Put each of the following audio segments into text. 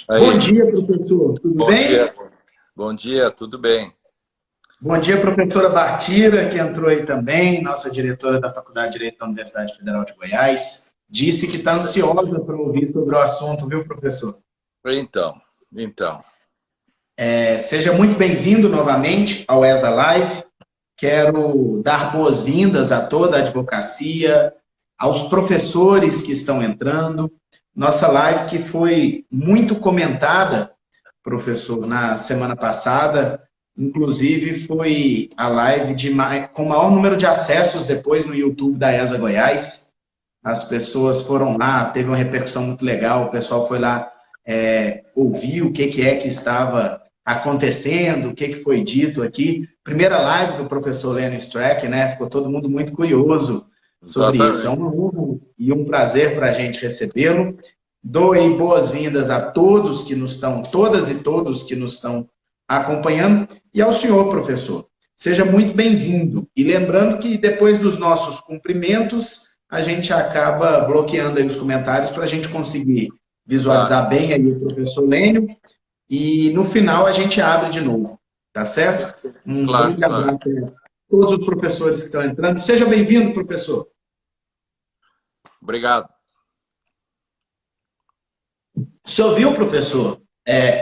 Bom Aí, dia, professor. Tudo bom bem? dia. Bom dia, tudo bem? Bom dia, professora Bartira, que entrou aí também, nossa diretora da Faculdade de Direito da Universidade Federal de Goiás. Disse que está ansiosa para ouvir sobre o assunto, viu, professor? Então, então. Seja muito bem-vindo novamente ao ESA Live. Quero dar boas-vindas a toda a advocacia, aos professores que estão entrando. Nossa live que foi muito comentada, professor, na semana passada. Inclusive, foi a live com o maior número de acessos depois no YouTube da ESA Goiás. As pessoas foram lá, teve uma repercussão muito legal, o pessoal foi lá ouvir o que é que estava acontecendo, o que foi dito aqui. Primeira live do professor Lênin Streck, né? Ficou todo mundo muito curioso sobre isso. É Exatamente. uma honra e um prazer para a gente recebê-lo. Dou aí boas-vindas a todos que nos estão, todas e todos que nos estão acompanhando, e ao senhor, professor. Seja muito bem-vindo. E lembrando que depois dos nossos cumprimentos, a gente acaba bloqueando aí os comentários para a gente conseguir Tá, visualizar bem aí o professor Lênio, e no final a gente abre de novo, tá certo? Um claro, grande claro. abraço a todos os professores que estão entrando. Seja bem-vindo, professor. Obrigado. O senhor viu, professor?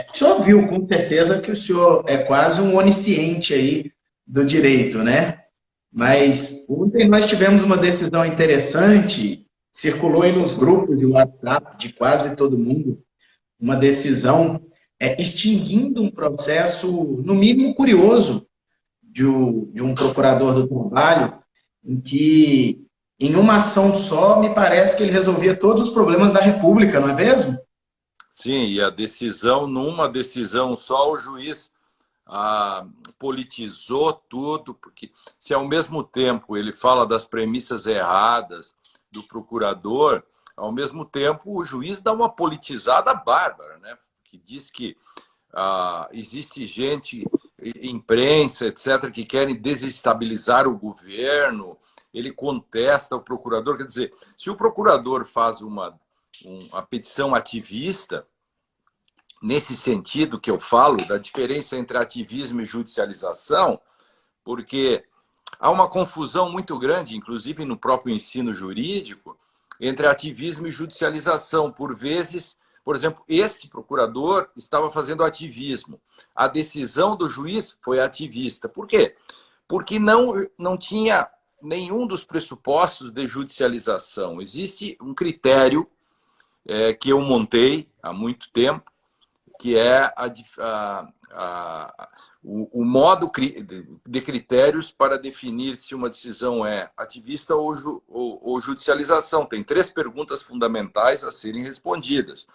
O senhor viu, com certeza, que o senhor é quase um onisciente aí do direito, né? Mas ontem nós tivemos uma decisão interessante, circulou aí nos grupos de WhatsApp de quase todo mundo, uma decisão extinguindo um processo, no mínimo, curioso de um procurador do trabalho, em que, em uma ação só, me parece que ele resolvia todos os problemas da República, não é mesmo? Sim, e a decisão, numa decisão só, o juiz politizou tudo, porque se ao mesmo tempo ele fala das premissas erradas do procurador, ao mesmo tempo o juiz dá uma politizada bárbara, né? Que diz que existe gente, imprensa, etc., que querem desestabilizar o governo, ele contesta o procurador. Quer dizer, se o procurador faz uma petição ativista, nesse sentido que eu falo, da diferença entre ativismo e judicialização, porque há uma confusão muito grande, inclusive no próprio ensino jurídico, entre ativismo e judicialização. Por vezes, por exemplo, este procurador estava fazendo ativismo. A decisão do juiz foi ativista. Por quê? Porque não tinha nenhum dos pressupostos de judicialização. Existe um critério que eu montei há muito tempo, que é o modo de critérios para definir se uma decisão é ativista ou judicialização. Tem 3 perguntas fundamentais a serem respondidas.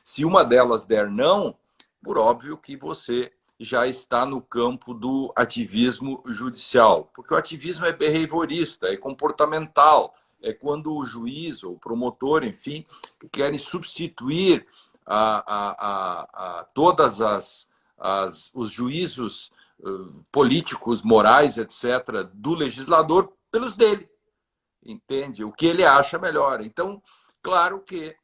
Se uma delas der não, por óbvio que você já está no campo do ativismo judicial, porque o ativismo é behaviorista, é comportamental, é quando o juiz ou o promotor, enfim, querem substituir todas os juízos políticos, morais, etc., do legislador pelos dele, entende? O que ele acha melhor. Então, claro que...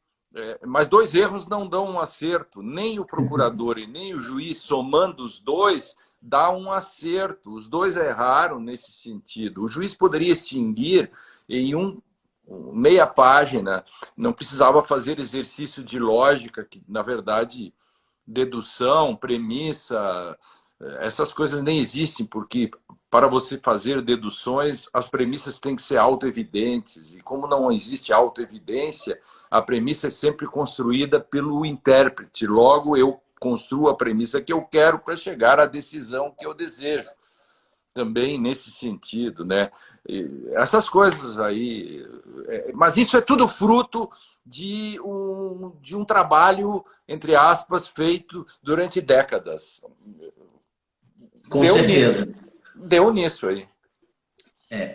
mas 2 erros não dão um acerto. Nem o procurador e nem o juiz, somando os 2, dá um acerto. Os 2 erraram nesse sentido. O juiz poderia extinguir em meia página, não precisava fazer exercício de lógica, que, na verdade, dedução, premissa, essas coisas nem existem, porque para você fazer deduções, as premissas têm que ser autoevidentes, e como não existe autoevidência, a premissa é sempre construída pelo intérprete. Logo, eu construo a premissa que eu quero para chegar à decisão que eu desejo. Também nesse sentido, né? Essas coisas aí... Mas isso é tudo fruto de um trabalho, entre aspas, feito durante décadas. Com Deu nisso. certeza. Deu nisso aí.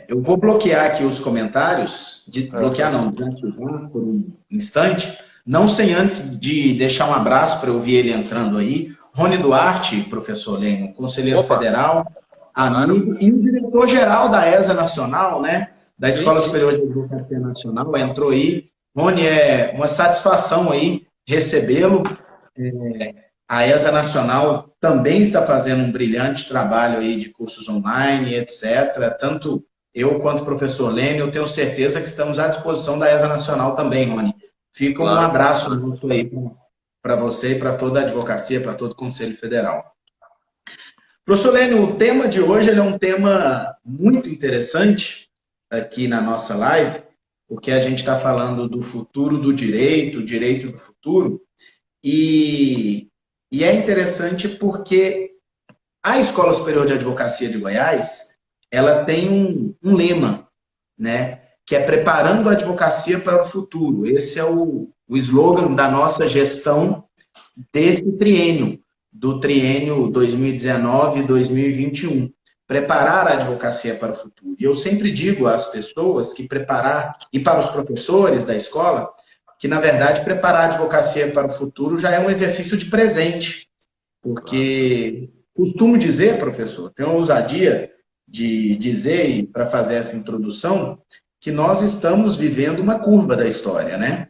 Eu vou bloquear aqui os comentários, bloquear Aham. não, desativar por um instante, não sem antes de deixar um abraço para eu ouvir ele entrando aí. Rony Duarte, professor Lênin, conselheiro Opa, federal, claro. amigo, e o diretor-geral da ESA Nacional, né? Da Sim, Escola sim, Superior de sim. Advocacia Nacional, entrou aí. Rony, é uma satisfação aí recebê-lo. A ESA Nacional também está fazendo um brilhante trabalho aí de cursos online, etc. Tanto eu quanto o professor Lênin, eu tenho certeza que estamos à disposição da ESA Nacional também, Rony. Fica um Claro. abraço muito aí para você e para toda a advocacia, para todo o Conselho Federal. Professor Lênin, o tema de hoje ele é um tema muito interessante aqui na nossa live, porque a gente está falando do futuro do direito, direito do futuro, e, e é interessante porque a Escola Superior de Advocacia de Goiás, ela tem um lema, né, que é preparando a advocacia para o futuro. Esse é o slogan da nossa gestão desse triênio, do triênio 2019-2021. Preparar a advocacia para o futuro. E eu sempre digo às pessoas que preparar, e para os professores da escola, que, na verdade, preparar a advocacia para o futuro já é um exercício de presente. Porque costumo dizer, professor, tenho a ousadia de dizer, para fazer essa introdução, que nós estamos vivendo uma curva da história, né?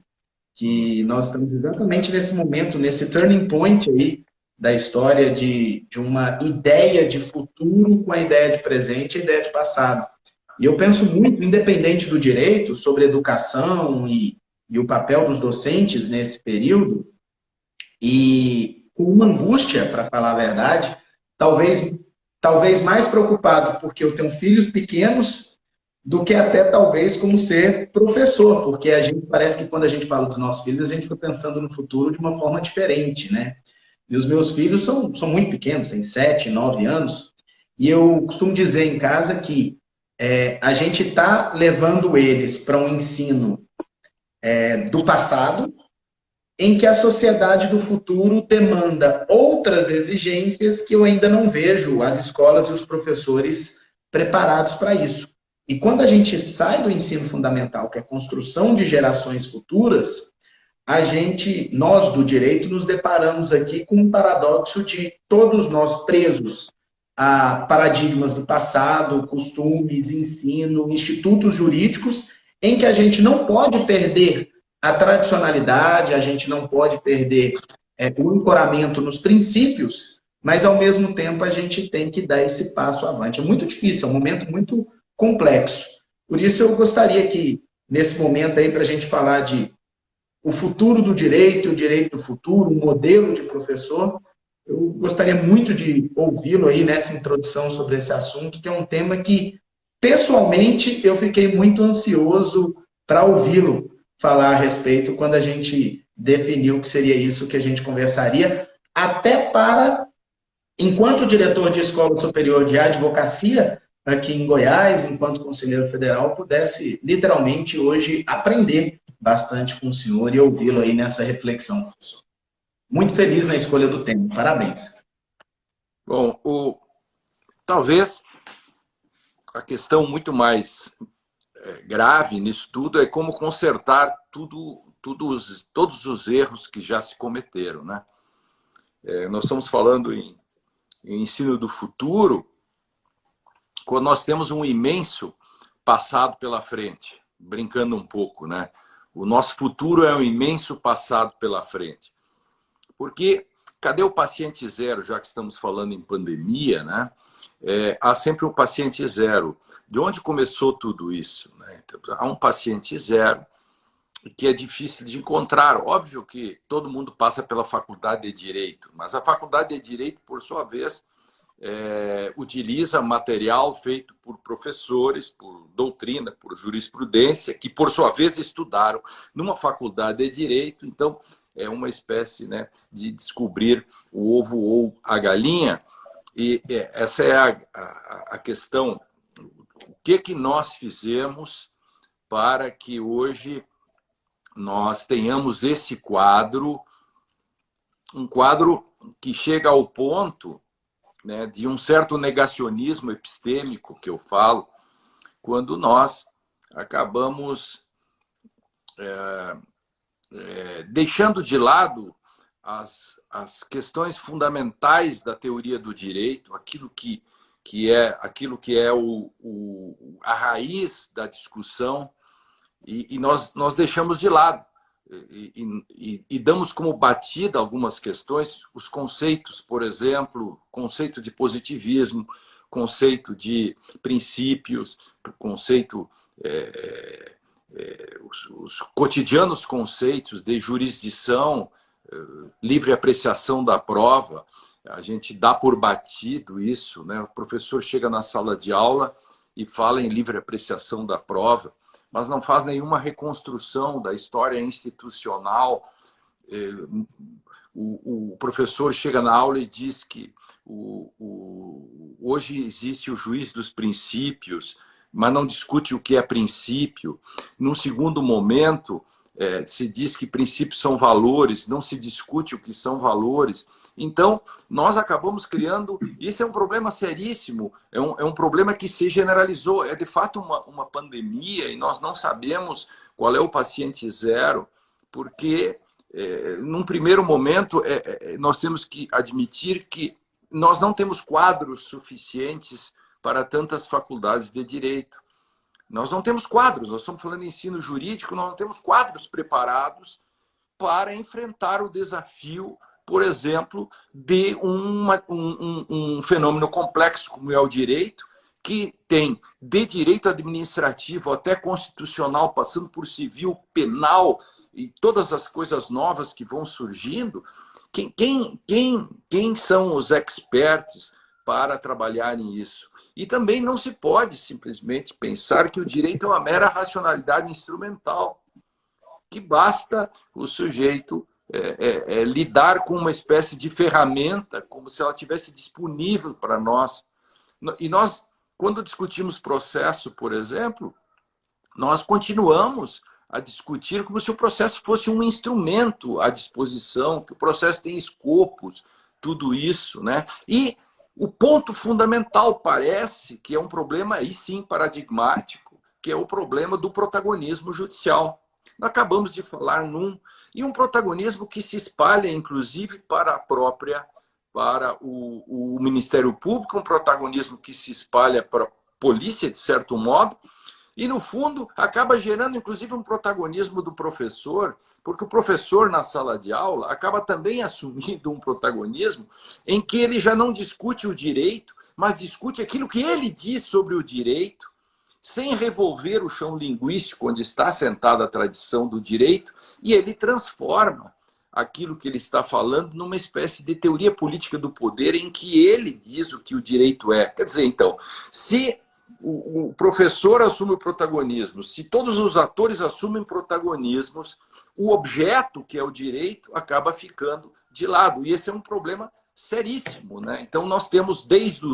Que nós estamos exatamente nesse momento, nesse turning point aí da história de uma ideia de futuro com a ideia de presente e a ideia de passado. E eu penso muito, independente do direito, sobre educação e o papel dos docentes nesse período, e com uma angústia, para falar a verdade, talvez mais preocupado porque eu tenho filhos pequenos do que até talvez como ser professor, porque a gente parece que quando a gente fala dos nossos filhos, a gente fica pensando no futuro de uma forma diferente, né? E os meus filhos são muito pequenos, têm 7, 9 anos, e eu costumo dizer em casa que a gente está levando eles para um ensino do passado, em que a sociedade do futuro demanda outras exigências que eu ainda não vejo as escolas e os professores preparados para isso. E quando a gente sai do ensino fundamental, que é a construção de gerações futuras, nós do direito, nos deparamos aqui com um paradoxo de todos nós presos a paradigmas do passado, costumes, ensino, institutos jurídicos, em que a gente não pode perder a tradicionalidade, a gente não pode perder o ancoramento nos princípios, mas ao mesmo tempo a gente tem que dar esse passo avante. É muito difícil, é um momento muito complexo. Por isso eu gostaria que, nesse momento aí, para a gente falar de o futuro do direito, o direito do futuro, um modelo de professor, eu gostaria muito de ouvi-lo aí nessa introdução sobre esse assunto, que é um tema que, pessoalmente, eu fiquei muito ansioso para ouvi-lo falar a respeito quando a gente definiu que seria isso que a gente conversaria, até para, enquanto diretor de Escola Superior de Advocacia, aqui em Goiás, enquanto conselheiro federal, pudesse literalmente hoje aprender bastante com o senhor e ouvi-lo aí nessa reflexão, professor. Muito feliz na escolha do tema. Parabéns. Bom, talvez a questão muito mais grave nisso tudo é como consertar todos os erros que já se cometeram, né? Nós estamos falando em ensino do futuro, quando nós temos um imenso passado pela frente, brincando um pouco, né? O nosso futuro é um imenso passado pela frente. Porque cadê o paciente zero, já que estamos falando em pandemia, né? Há sempre um paciente zero. De onde começou tudo isso, né? Então, há um paciente zero que é difícil de encontrar. Óbvio que todo mundo passa pela faculdade de Direito, mas a faculdade de Direito, por sua vez, utiliza material feito por professores, por doutrina, por jurisprudência, que, por sua vez, estudaram numa faculdade de Direito. Então, é uma espécie, né, de descobrir o ovo ou a galinha. E essa é a questão. O que nós fizemos para que hoje nós tenhamos esse quadro, um quadro que chega ao ponto, né, de um certo negacionismo epistêmico, que eu falo, quando nós acabamos deixando de lado as questões fundamentais da teoria do direito, aquilo que é a raiz da discussão, e nós deixamos de lado. e damos como batida algumas questões, os conceitos, por exemplo, conceito de positivismo, conceito de princípios, conceito, os cotidianos conceitos de jurisdição, livre apreciação da prova. A gente dá por batido isso, né? O professor chega na sala de aula e fala em livre apreciação da prova, mas não faz nenhuma reconstrução da história institucional. O professor chega na aula e diz que hoje existe o juiz dos princípios, mas não discute o que é princípio. Num segundo momento, se diz que princípios são valores, não se discute o que são valores. Então, nós acabamos criando... Isso é um problema seríssimo, é um problema que se generalizou. É, de fato, uma pandemia e nós não sabemos qual é o paciente zero, porque, num primeiro momento, nós temos que admitir que nós não temos quadros suficientes para tantas faculdades de direito. Nós não temos quadros, nós estamos falando de ensino jurídico, nós não temos quadros preparados para enfrentar o desafio, por exemplo, de um fenômeno complexo como é o direito, que tem de direito administrativo até constitucional, passando por civil, penal e todas as coisas novas que vão surgindo. Quem são os experts para trabalhar nisso? E também não se pode simplesmente pensar que o direito é uma mera racionalidade instrumental, que basta o sujeito lidar com uma espécie de ferramenta, como se ela estivesse disponível para nós. E nós, quando discutimos processo, por exemplo, nós continuamos a discutir como se o processo fosse um instrumento à disposição, que o processo tem escopos, tudo isso, né? E o ponto fundamental parece que é um problema, aí sim, paradigmático, que é o problema do protagonismo judicial. Nós acabamos de falar e um protagonismo que se espalha, inclusive, para o Ministério Público, um protagonismo que se espalha para a polícia, de certo modo, e, no fundo, acaba gerando, inclusive, um protagonismo do professor, porque o professor, na sala de aula, acaba também assumindo um protagonismo em que ele já não discute o direito, mas discute aquilo que ele diz sobre o direito, sem revolver o chão linguístico onde está assentada a tradição do direito, e ele transforma aquilo que ele está falando numa espécie de teoria política do poder em que ele diz o que o direito é. Quer dizer, então, se o professor assume o protagonismo, se todos os atores assumem protagonismos, o objeto, que é o direito, acaba ficando de lado. E esse é um problema seríssimo, né? Então, nós temos desde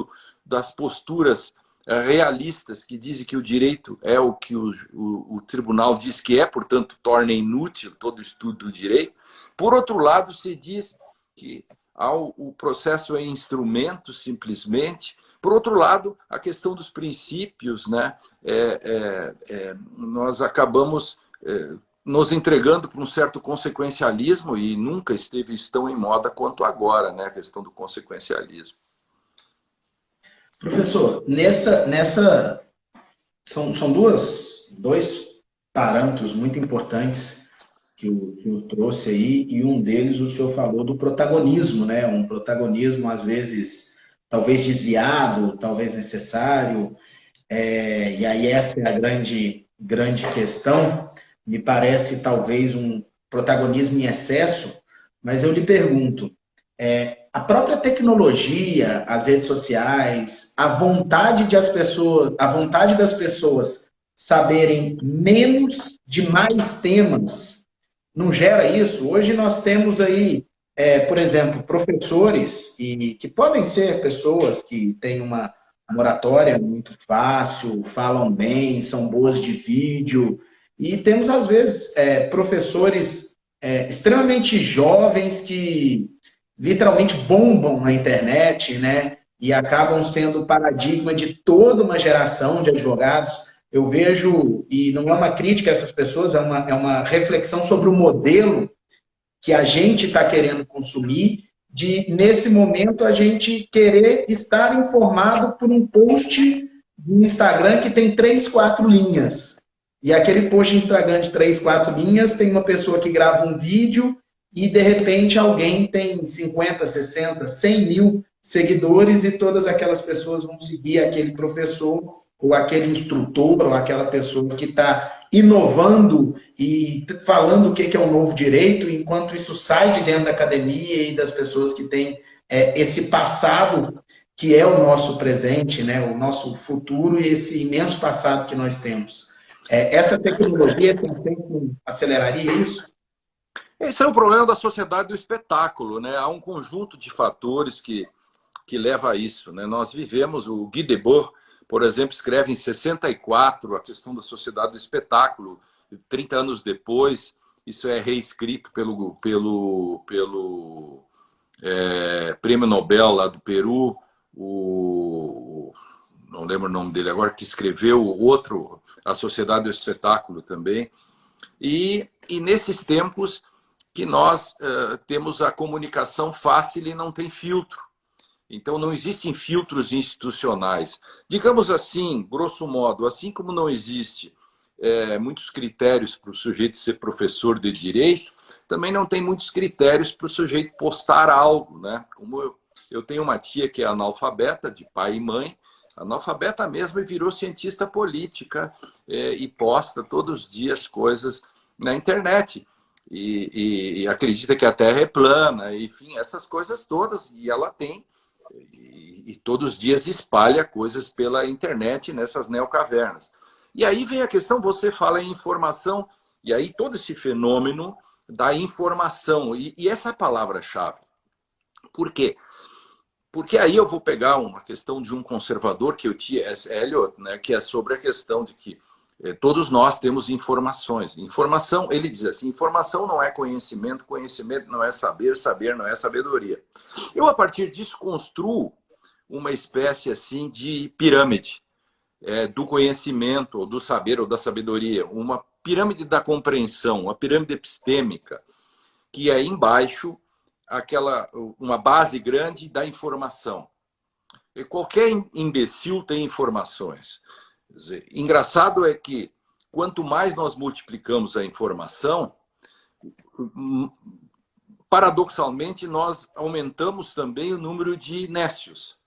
das posturas realistas que dizem que o direito é o que o tribunal diz que é, portanto, torna inútil todo o estudo do direito. Por outro lado, se diz que o processo é instrumento, simplesmente. Por outro lado, a questão dos princípios, né? Nós acabamos nos entregando para um certo consequencialismo e nunca esteve tão em moda quanto agora, né? A questão do consequencialismo. Professor, são dois parâmetros muito importantes que o senhor trouxe aí, e um deles o senhor falou do protagonismo, né? Um protagonismo, às vezes, talvez desviado, talvez necessário, e aí essa é a grande questão. Me parece, talvez, um protagonismo em excesso, mas eu lhe pergunto, a própria tecnologia, as redes sociais, a vontade das pessoas saberem menos de mais temas, não gera isso? Hoje nós temos aí, por exemplo, professores, que podem ser pessoas que têm uma oratória muito fácil, falam bem, são boas de vídeo, e temos, às vezes, professores extremamente jovens que literalmente bombam na internet, né? E acabam sendo o paradigma de toda uma geração de advogados. Eu vejo, e não é uma crítica a essas pessoas, é uma reflexão sobre o modelo que a gente está querendo consumir, de, nesse momento, a gente querer estar informado por um post do Instagram que tem 3, 4 linhas. E aquele post no Instagram de 3, 4 linhas, tem uma pessoa que grava um vídeo e, de repente, alguém tem 50, 60, 100 mil seguidores e todas aquelas pessoas vão seguir aquele professor ou aquele instrutor ou aquela pessoa que está inovando e falando o que é o novo direito, enquanto isso sai de dentro da academia e das pessoas que têm esse passado que é o nosso presente, né, o nosso futuro e esse imenso passado que nós temos. Essa tecnologia aceleraria isso? Esse é o problema da sociedade do espetáculo, né? Há um conjunto de fatores que leva a isso, né? Nós vivemos, o Guy Debord, por exemplo, escreve em 64 a questão da sociedade do espetáculo. 30 anos depois, isso é reescrito pelo prêmio Nobel lá do Peru, não lembro o nome dele agora, que escreveu outro, A Sociedade do Espetáculo também. E nesses tempos que nós temos a comunicação fácil e não tem filtro. Então, não existem filtros institucionais. Digamos assim, grosso modo, assim como não existe muitos critérios para o sujeito ser professor de direito, também não tem muitos critérios para o sujeito postar algo, né? Como eu tenho uma tia que é analfabeta, de pai e mãe, analfabeta mesmo, e virou cientista política e posta todos os dias coisas na internet. E acredita que a Terra é plana, enfim, essas coisas todas, e ela tem, e todos os dias espalha coisas pela internet nessas neocavernas. E aí vem a questão, você fala em informação, e aí todo esse fenômeno da informação, e essa é a palavra-chave. Por quê? Porque aí eu vou pegar uma questão de um conservador, que é o T.S. Eliot, né, que é sobre a questão de que todos nós temos informações. Informação, ele diz assim, informação não é conhecimento, conhecimento não é saber, saber não é sabedoria. Eu, a partir disso, construo uma espécie assim de pirâmide do conhecimento, ou do saber, ou da sabedoria. Uma pirâmide da compreensão, uma pirâmide epistêmica, que é embaixo uma base grande da informação. E qualquer imbecil tem informações. Quer dizer, engraçado é que quanto mais nós multiplicamos a informação, paradoxalmente nós aumentamos também o número de nécios.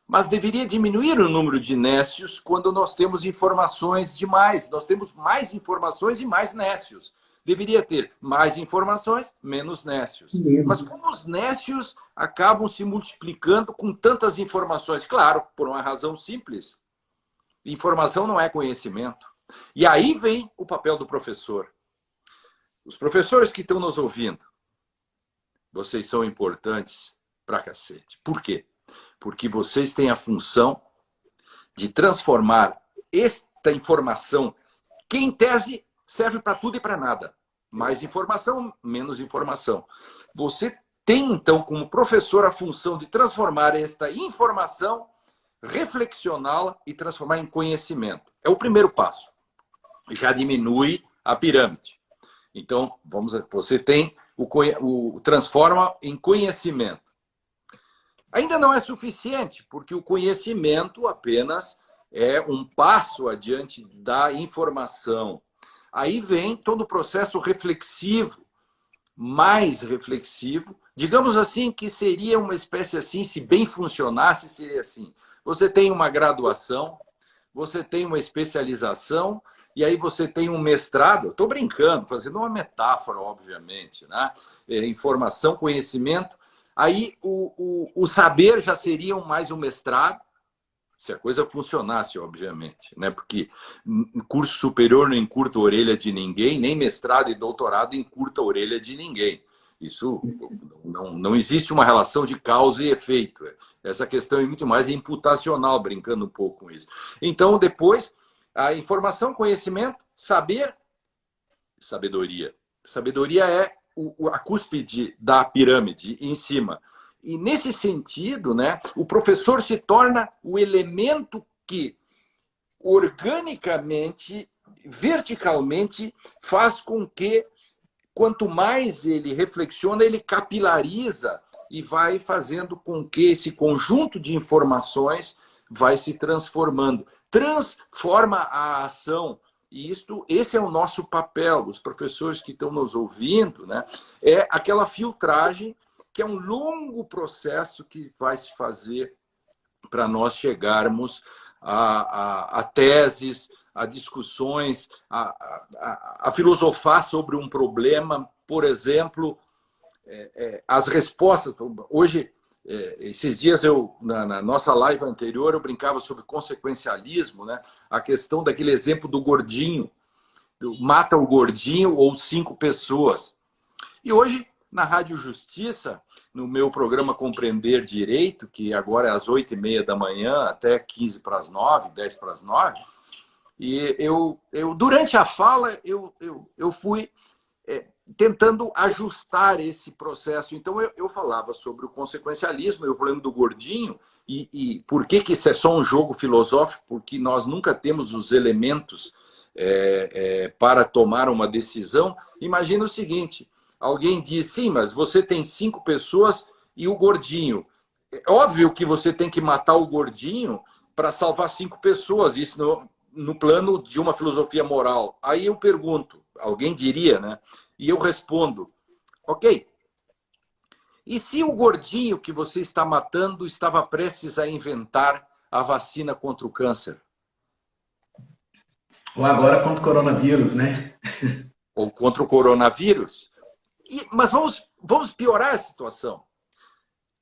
Mas deveria diminuir o número de nécios quando nós temos informações demais. Nós temos mais informações e mais nécios. Deveria ter mais informações, menos nécios. Mas como os nécios acabam se multiplicando com tantas informações? Claro, por uma razão simples. Informação não é conhecimento. E aí vem o papel do professor. Os professores que estão nos ouvindo, vocês são importantes pra cacete. Por quê? Porque vocês têm a função de transformar esta informação, que em tese serve para tudo e para nada. Mais informação, menos informação. Você tem, então, como professor, a função de transformar esta informação, reflexioná-la e transformar em conhecimento. É o primeiro passo. Já diminui a pirâmide. Então, você tem transforma em conhecimento. Ainda não é suficiente, porque o conhecimento apenas é um passo adiante da informação. Aí vem todo o processo reflexivo, mais reflexivo. Digamos assim que seria uma espécie assim, se bem funcionasse, seria assim. Você tem uma graduação, você tem uma especialização, e aí você tem um mestrado. Estou brincando, fazendo uma metáfora, obviamente, né? Informação, conhecimento. Aí o saber já seria mais um mestrado, se a coisa funcionasse, obviamente, né? Porque curso superior não encurta a orelha de ninguém, nem mestrado e doutorado encurta a orelha de ninguém. Isso não existe uma relação de causa e efeito. Essa questão é muito mais imputacional, brincando um pouco com isso. Então, depois, a informação, conhecimento, saber, sabedoria. Sabedoria é a cúspide da pirâmide em cima. E nesse sentido, né, o professor se torna o elemento que organicamente, verticalmente, faz com que, quanto mais ele reflexiona, ele capilariza e vai fazendo com que esse conjunto de informações vai se transformando. Transforma a ação E esse é o nosso papel, os professores que estão nos ouvindo, né? É aquela filtragem que é um longo processo que vai se fazer para nós chegarmos a teses, a discussões, a filosofar sobre um problema, por exemplo, as respostas. Hoje, esses dias, na nossa live anterior, eu brincava sobre consequencialismo, né? A questão daquele exemplo do gordinho, mata o gordinho ou 5 pessoas. E hoje, na Rádio Justiça, no meu programa Compreender Direito, que agora é às 8h30 da manhã, até 15 para as 9, 10 para as 9, e durante a fala, eu fui tentando ajustar esse processo. Então, eu falava sobre o consequencialismo e o problema do gordinho, e por que isso é só um jogo filosófico, porque nós nunca temos os elementos para tomar uma decisão. Imagina o seguinte, alguém diz, sim, mas você tem 5 pessoas e o gordinho. É óbvio que você tem que matar o gordinho para salvar 5 pessoas, isso no plano de uma filosofia moral. Aí eu pergunto, alguém diria, né? E eu respondo, ok, e se o gordinho que você está matando estava prestes a inventar a vacina contra o câncer? Ou agora contra o coronavírus, né? Ou contra o coronavírus? Mas vamos piorar a situação.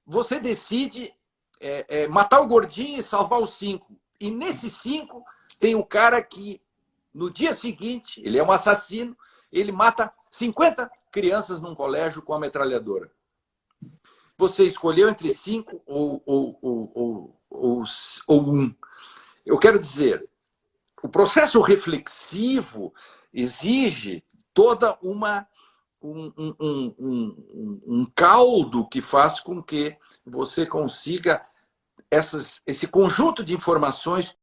Você decide matar o gordinho e salvar os 5. E nesses 5 tem o cara que, no dia seguinte, ele é um assassino, ele mata 50 crianças num colégio com a metralhadora. Você escolheu entre 5 ou 1. Eu quero dizer, o processo reflexivo exige toda um caldo que faz com que você consiga esse conjunto de informações.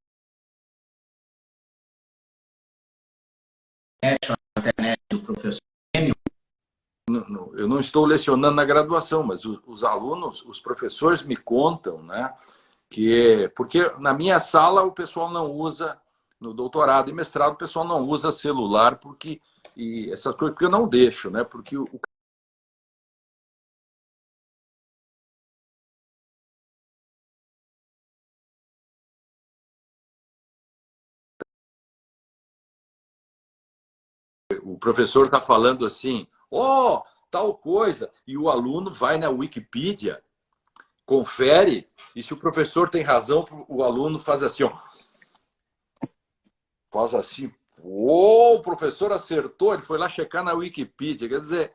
A internet do professor. Eu não estou lecionando na graduação, mas os alunos, os professores me contam, né, porque na minha sala o pessoal não usa, no doutorado e mestrado, o pessoal não usa celular e essas coisas, porque eu não deixo, né, porque o professor está falando assim, tal coisa, e o aluno vai na Wikipedia, confere, e se o professor tem razão, o aluno faz assim, faz assim, o professor acertou, ele foi lá checar na Wikipedia, quer dizer,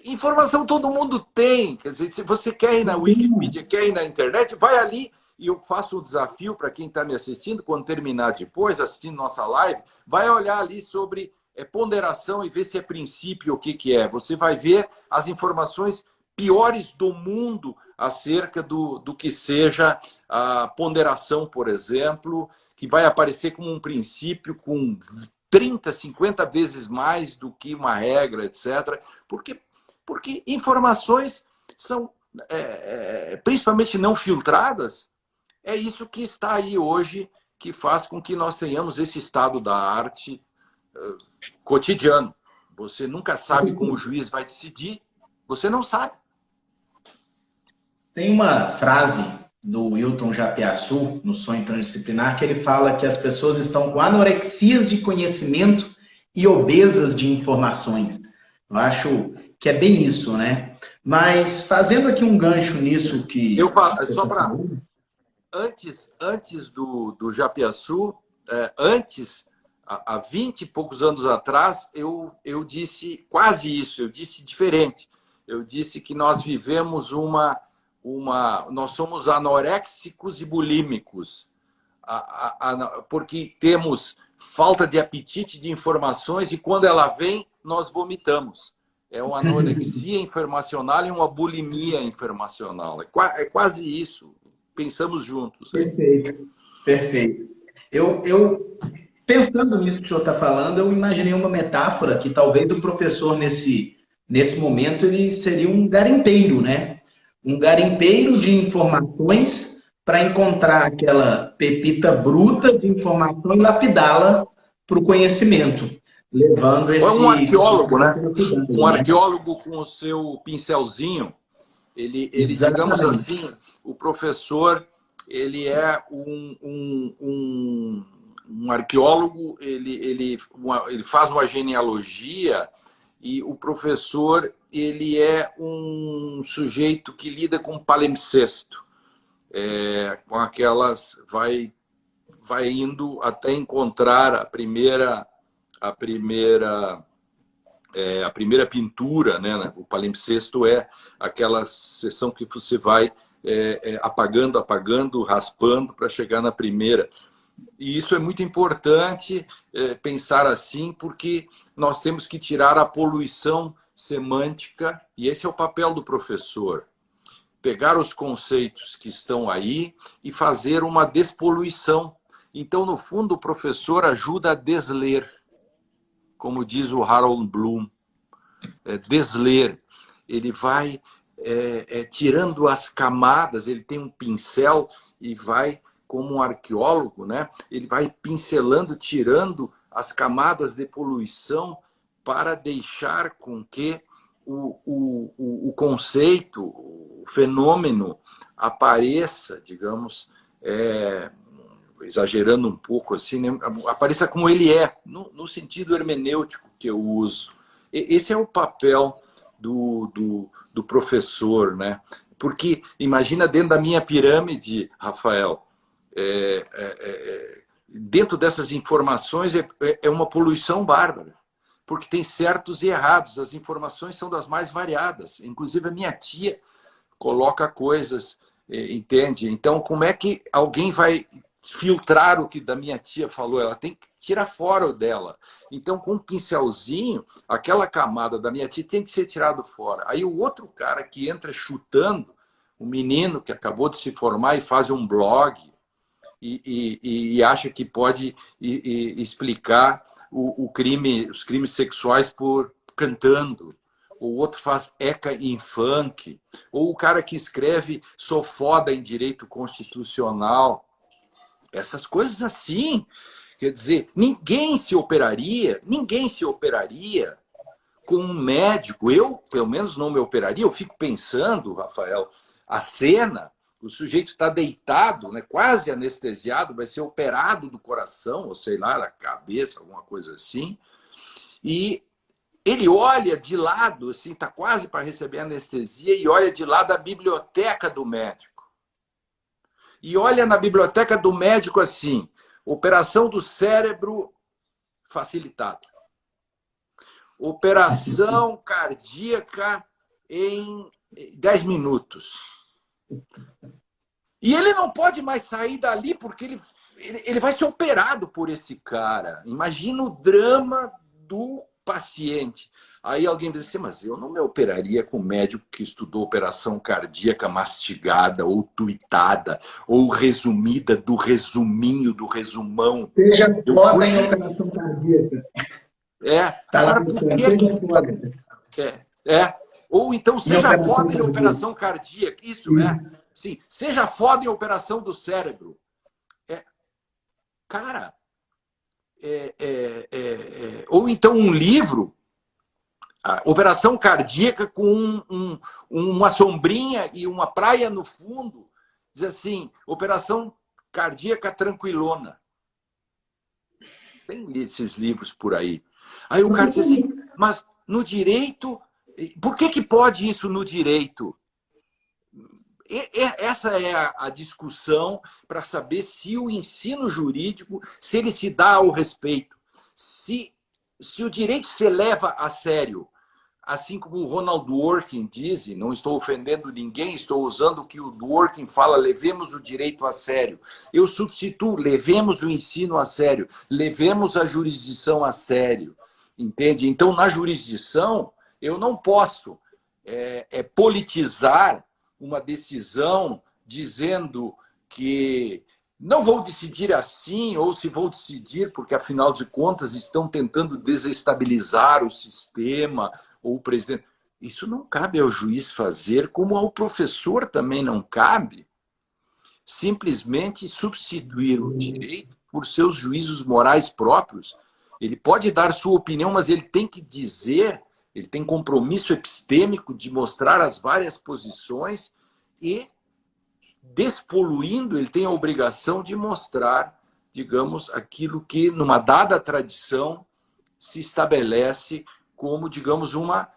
informação todo mundo tem, quer dizer, se você quer ir na Wikipedia, quer ir na internet, vai ali, e eu faço um desafio para quem está me assistindo, quando terminar depois, assistindo nossa live, vai olhar ali sobre ponderação e ver se é princípio o que é. Você vai ver as informações piores do mundo acerca do que seja a ponderação, por exemplo, que vai aparecer como um princípio com 30, 50 vezes mais do que uma regra, etc. Porque informações são, principalmente não filtradas, é isso que está aí hoje, que faz com que nós tenhamos esse estado da arte cotidiano. Você nunca sabe como o juiz vai decidir, você não sabe. Tem uma frase do Wilton Japiaçu, no Sonho Transdisciplinar, que ele fala que as pessoas estão com anorexias de conhecimento e obesas de informações. Eu acho que é bem isso, né? Mas fazendo aqui um gancho nisso que... Eu falo, só para... Antes do Japiaçu, antes, há 20 e poucos anos atrás, eu disse quase isso, eu disse diferente. Eu disse que nós vivemos nós somos anoréxicos e bulímicos, porque temos falta de apetite de informações e quando ela vem, nós vomitamos. É uma anorexia informacional e uma bulimia informacional. É quase isso. Pensamos juntos. Perfeito, perfeito. Pensando nisso que o senhor está falando, eu imaginei uma metáfora que talvez o professor, nesse momento, ele seria um garimpeiro, né? Um garimpeiro de informações para encontrar aquela pepita bruta de informação e lapidá-la para o conhecimento, levando É um arqueólogo, né? Um né? arqueólogo com o seu pincelzinho. Digamos Exatamente. assim, o professor, ele é um arqueólogo, ele faz uma genealogia, e o professor, ele é um sujeito que lida com palimpsesto, com aquelas, vai indo até encontrar a primeira pintura, né? O palimpsesto é aquela seção que você vai apagando, raspando para chegar na primeira. E isso é muito importante, pensar assim, porque nós temos que tirar a poluição semântica, e esse é o papel do professor. Pegar os conceitos que estão aí e fazer uma despoluição. Então, no fundo, o professor ajuda a desler, como diz o Harold Bloom, desler. Ele vai tirando as camadas, ele tem um pincel e vai, como um arqueólogo, né? Ele vai pincelando, tirando as camadas de poluição para deixar com que o conceito, o fenômeno apareça, digamos, exagerando um pouco assim, né? Apareça como ele é, no sentido hermenêutico que eu uso. Esse é o papel do professor, né? Porque imagina dentro da minha pirâmide, Rafael, dentro dessas informações é uma poluição bárbara, porque tem certos e errados, as informações são das mais variadas, inclusive a minha tia coloca coisas, entende? Então, como é que alguém vai filtrar o que da minha tia falou? Ela tem que tirar fora o dela. Então, com um pincelzinho, aquela camada da minha tia tem que ser tirado fora. Aí o outro cara que entra chutando, o menino que acabou de se formar e faz um blog e acha que pode explicar os crimes sexuais por cantando. O outro faz eca em funk, ou o cara que escreve sou foda em direito constitucional. Essas coisas assim, quer dizer, ninguém se operaria com um médico. Eu, pelo menos, não me operaria. Eu fico pensando, Rafael, a cena, o sujeito está deitado, né, quase anestesiado, vai ser operado do coração, ou sei lá, da cabeça, alguma coisa assim, e ele olha de lado, assim, está quase para receber anestesia, e olha de lado a biblioteca do médico. E olha na biblioteca do médico assim, operação do cérebro facilitada. Operação cardíaca em 10 minutos. E ele não pode mais sair dali porque ele vai ser operado por esse cara. Imagina o drama do paciente. Aí alguém diz assim, mas eu não me operaria com um médico que estudou operação cardíaca mastigada, ou tuitada, ou resumida do resuminho, do resumão. Seja foda em operação cardíaca. Tá lá Agora, por que seja foda. Ou então, seja foda em operação cardíaca. Isso, Sim, seja foda em operação do cérebro. Cara, ou então um livro, operação cardíaca com uma sombrinha e uma praia no fundo, diz assim, operação cardíaca tranquilona. Tem esses livros por aí. Aí o cara diz assim, mas no direito, por que pode isso no direito? Essa é a discussão para saber se o ensino jurídico, se ele se dá ao respeito, se o direito se leva a sério, assim como o Ronald Dworkin diz, e não estou ofendendo ninguém, estou usando o que o Dworkin fala, levemos o direito a sério. Eu substituo, levemos o ensino a sério, levemos a jurisdição a sério, entende? Então, na jurisdição, eu não posso politizar uma decisão dizendo que não vou decidir assim, ou se vou decidir porque, afinal de contas, estão tentando desestabilizar o sistema ou o presidente. Isso não cabe ao juiz fazer, como ao professor também não cabe simplesmente substituir o direito por seus juízos morais próprios, Ele pode dar sua opinião, mas ele tem que dizer, ele tem compromisso epistêmico de mostrar as várias posições e, despoluindo, ele tem a obrigação de mostrar, digamos, aquilo que, numa dada tradição, se estabelece como, digamos, uma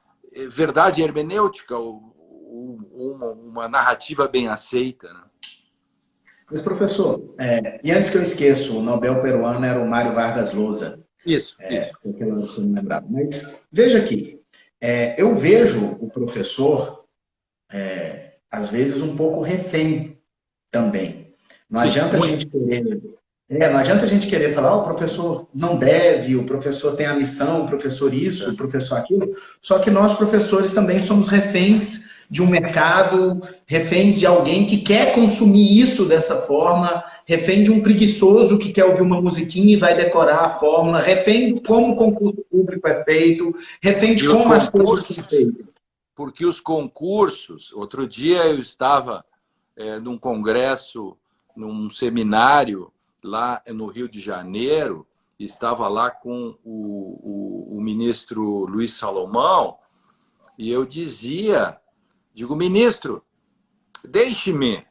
verdade hermenêutica, uma narrativa bem aceita, né? Mas, professor, e antes que eu esqueça, o Nobel peruano era o Mário Vargas Llosa. Isso. Porque eu não me lembrava. Mas veja aqui, eu vejo o professor, às vezes, um pouco refém também. Não Sim, adianta a gente querer. Não adianta a gente querer falar, o professor não deve, o professor tem a missão, o professor isso, o professor aquilo. Só que nós, professores, também somos reféns de um mercado, reféns de alguém que quer consumir isso dessa forma, refém de um preguiçoso que quer ouvir uma musiquinha e vai decorar a fórmula, refém de como o concurso público é feito, refém de como as coisas são feitas. Porque os concursos... Outro dia eu estava num congresso, num seminário, lá no Rio de Janeiro, estava lá com o ministro Luiz Salomão, e eu digo, ministro, deixe-me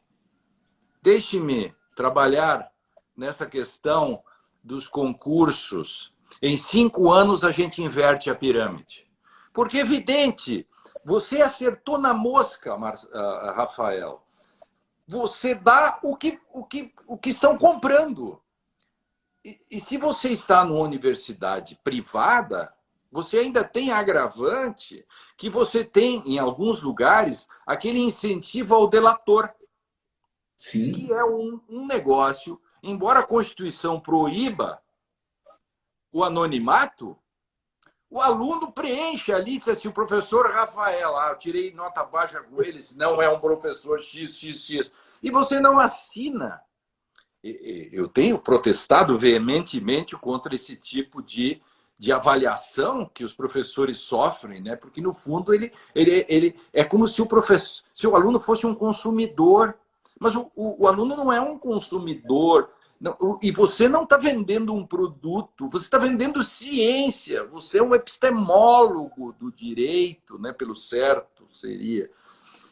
trabalhar nessa questão dos concursos. Em 5 anos a gente inverte a pirâmide. Porque é evidente, você acertou na mosca, Rafael. Você dá o que estão comprando. E se você está numa universidade privada, você ainda tem agravante que você tem, em alguns lugares, aquele incentivo ao delator. Sim. Que é um negócio, embora a Constituição proíba o anonimato, o aluno preenche ali, se o professor Rafael, eu tirei nota baixa com ele, se não é um professor XXX, e você não assina. Eu tenho protestado veementemente contra esse tipo de avaliação que os professores sofrem, né? Porque, no fundo, ele é como se o aluno fosse um consumidor. Mas o aluno não é um consumidor. Não, e você não está vendendo um produto, você está vendendo ciência. Você é um epistemólogo do direito, né? Pelo certo seria.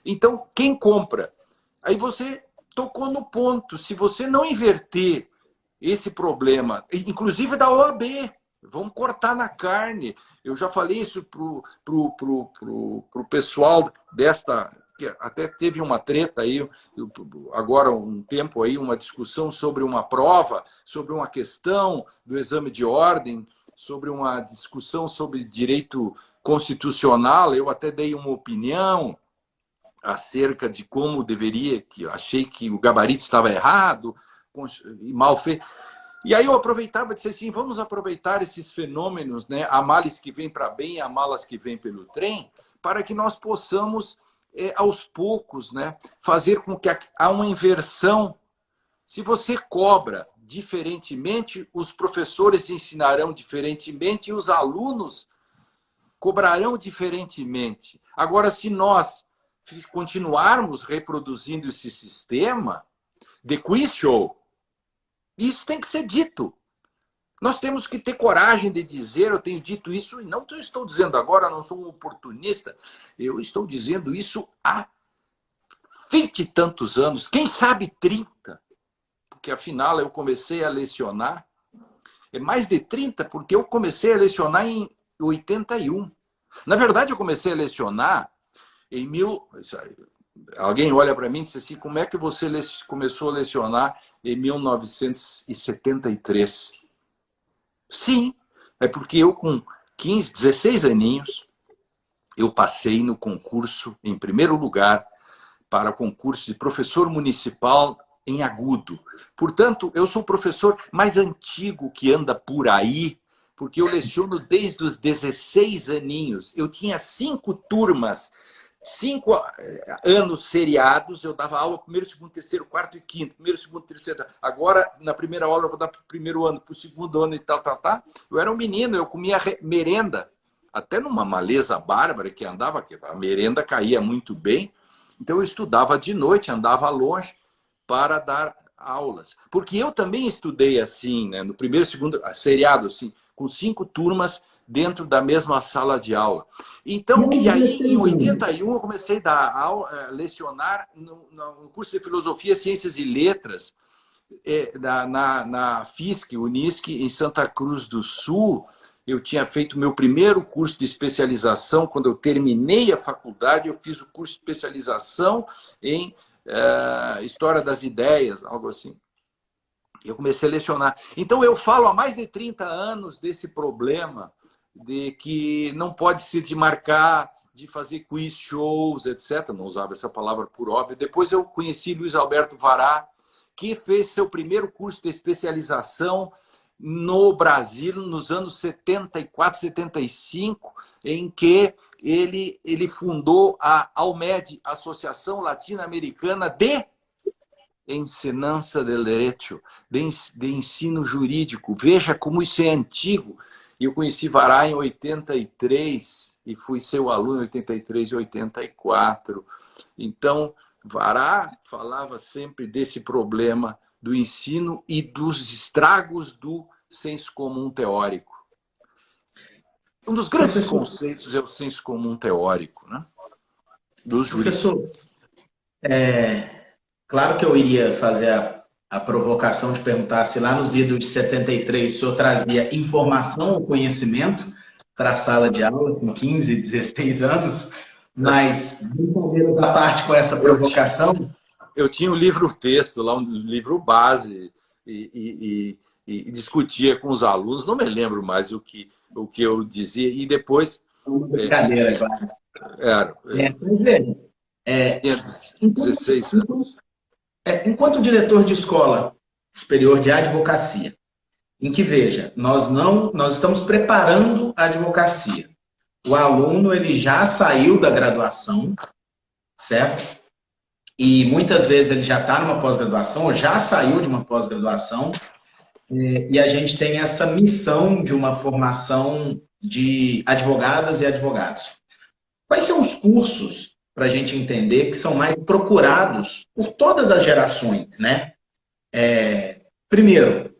Então, quem compra? Aí você tocou no ponto. Se você não inverter esse problema, inclusive da OAB, vamos cortar na carne. Eu já falei isso pro pessoal desta... Até teve uma treta aí, agora um tempo aí, uma discussão sobre uma prova, sobre uma questão do exame de ordem, sobre uma discussão sobre direito constitucional. Eu até dei uma opinião acerca de como deveria, que eu achei que o gabarito estava errado e mal feito. E aí eu aproveitava e disse assim, vamos aproveitar esses fenômenos, né? Há males que vêm para bem, há malas que vêm pelo trem, para que nós possamos, aos poucos, né, fazer com que há uma inversão. Se você cobra diferentemente, os professores ensinarão diferentemente e os alunos cobrarão diferentemente. Agora, se nós continuarmos reproduzindo esse sistema de quiz show, isso tem que ser dito. Nós temos que ter coragem de dizer, eu tenho dito isso, e não estou dizendo agora, não sou um oportunista, eu estou dizendo isso há 20 e tantos anos, quem sabe 30, porque afinal eu comecei a lecionar, é mais de 30, porque eu comecei a lecionar em 81. Na verdade, eu comecei a lecionar em Alguém olha para mim e diz assim, como é que você começou a lecionar em 1973? Sim, é porque eu com 15, 16 aninhos, eu passei no concurso, em primeiro lugar, para o concurso de professor municipal em Agudo. Portanto, eu sou o professor mais antigo que anda por aí, porque eu leciono desde os 16 aninhos. Eu tinha 5 turmas, 5 anos seriados, eu dava aula primeiro, segundo, terceiro, quarto e quinto. Primeiro, segundo, terceiro. Agora, na primeira aula, eu vou dar para o primeiro ano, para o segundo ano e tal. Eu era um menino, eu comia merenda, até numa maleza bárbara que andava, que a merenda caía muito bem. Então, eu estudava de noite, andava longe para dar aulas. Porque eu também estudei assim, né, no primeiro, segundo, seriado, assim, com 5 turmas dentro da mesma sala de aula. Então, e aí, em 81, eu comecei a dar aula, lecionar no curso de Filosofia, Ciências e Letras, na FISC, Unisc, em Santa Cruz do Sul. Eu tinha feito meu primeiro curso de especialização. Quando eu terminei a faculdade, eu fiz o curso de especialização em História das Ideias, algo assim. Eu comecei a lecionar. Então, eu falo há mais de 30 anos desse problema de que não pode se demarcar, de fazer quiz shows, etc. Não usava essa palavra por óbvio. Depois eu conheci Luiz Alberto Vará, que fez seu primeiro curso de especialização no Brasil, nos anos 74, 75, em que ele fundou a ALMED, Associação Latino-Americana de Ensinança del Derecho, de ensino jurídico. Veja como isso é antigo. Eu conheci Vará em 83 e fui seu aluno em 83 e 84. Então, Vará falava sempre desse problema do ensino e dos estragos do senso comum teórico. Um dos grandes conceitos é o senso comum teórico, né? Dos juristas. Professor, claro que eu iria fazer a provocação de perguntar se lá nos idos de 73 o senhor trazia informação ou conhecimento para a sala de aula com 15, 16 anos, mas, brincadeiras à parte com essa provocação... Eu tinha um livro-texto lá, um livro base, e discutia com os alunos, não me lembro mais o que eu dizia, e depois... Brincadeira, claro. Mas veja, 16 anos. Enquanto diretor de escola superior de advocacia, em que, veja, nós estamos preparando a advocacia. O aluno ele já saiu da graduação, certo? E muitas vezes ele já está numa pós-graduação, ou já saiu de uma pós-graduação, e a gente tem essa missão de uma formação de advogadas e advogados. Quais são os cursos, para a gente entender, que são mais procurados por todas as gerações, né? Primeiro,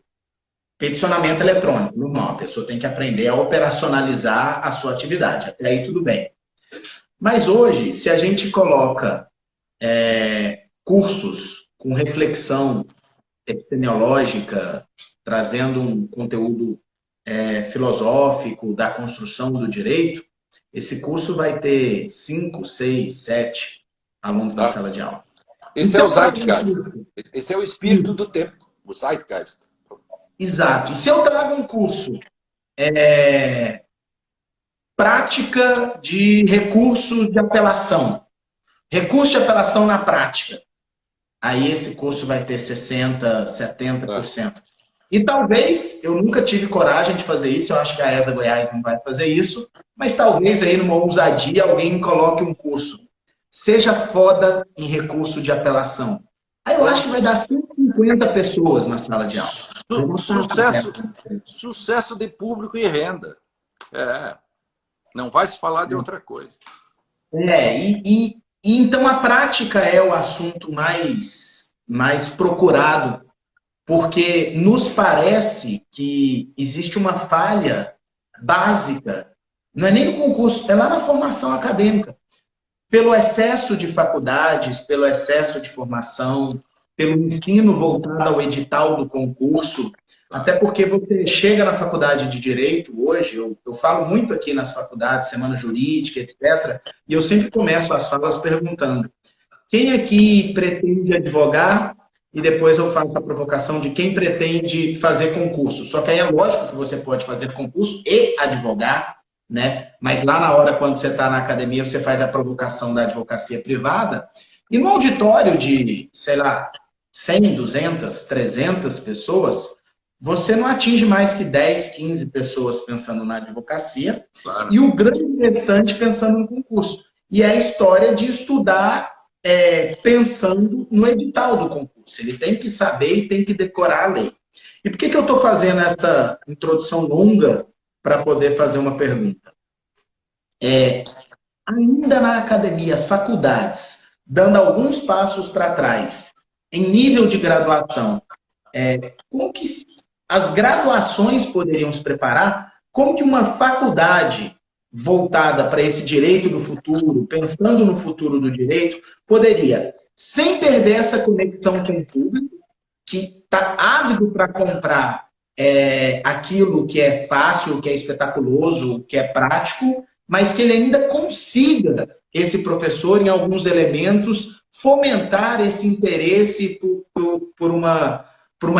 peticionamento eletrônico, normal. A pessoa tem que aprender a operacionalizar a sua atividade. Até aí tudo bem. Mas hoje, se a gente coloca cursos com reflexão epistemológica, trazendo um conteúdo filosófico da construção do direito, esse curso vai ter 5, 6, 7 alunos na sala de aula. Esse é o Zeitgeist. Esse é o espírito do tempo, o Zeitgeist. Exato. E se eu trago um curso prática de recursos de apelação, recurso de apelação na prática, aí esse curso vai ter 60%, 70%. E talvez, eu nunca tive coragem de fazer isso, eu acho que a ESA Goiás não vai fazer isso, mas talvez aí numa ousadia alguém coloque um curso. Seja foda em recurso de apelação. Aí eu acho que vai dar 150 pessoas na sala de aula. Sucesso de público e renda. Não vai se falar de outra coisa. Então a prática é o assunto mais procurado, porque nos parece que existe uma falha básica, não é nem no concurso, é lá na formação acadêmica. Pelo excesso de faculdades, pelo excesso de formação, pelo ensino voltado ao edital do concurso, até porque você chega na faculdade de Direito hoje, eu falo muito aqui nas faculdades, Semana Jurídica, etc., e eu sempre começo as falas perguntando: quem aqui pretende advogar? E depois eu faço a provocação de quem pretende fazer concurso. Só que aí é lógico que você pode fazer concurso e advogar, né? Mas lá na hora, quando você está na academia, você faz a provocação da advocacia privada. E no auditório de, sei lá, 100, 200, 300 pessoas, você não atinge mais que 10, 15 pessoas pensando na advocacia, claro, e o grande restante pensando no concurso. E é a história de estudar pensando no edital do concurso. Ele tem que saber e tem que decorar a lei. E por que eu estou fazendo essa introdução longa para poder fazer uma pergunta? Ainda na academia, as faculdades, dando alguns passos para trás, em nível de graduação, como que as graduações poderiam se preparar como que uma faculdade voltada para esse direito do futuro, pensando no futuro do direito, poderia, sem perder essa conexão com o público, que está ávido para comprar aquilo que é fácil, que é espetaculoso, que é prático, mas que ele ainda consiga, esse professor, em alguns elementos, fomentar esse interesse por uma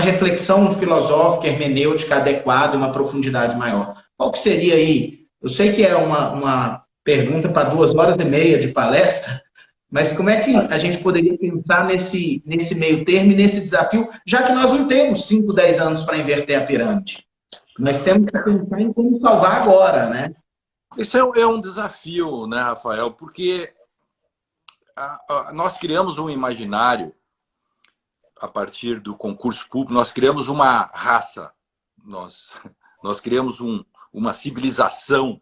reflexão filosófica, hermenêutica adequada, uma profundidade maior. Qual que seria aí? Eu sei que é uma pergunta para 2 horas e meia de palestra, mas como é que a gente poderia pensar nesse meio termo e nesse desafio, já que nós não temos 5, 10 anos para inverter a pirâmide? Nós temos que pensar em como salvar agora, né? Isso é um desafio, né, Rafael? Porque nós criamos um imaginário a partir do concurso público, nós criamos uma raça, nós criamos uma civilização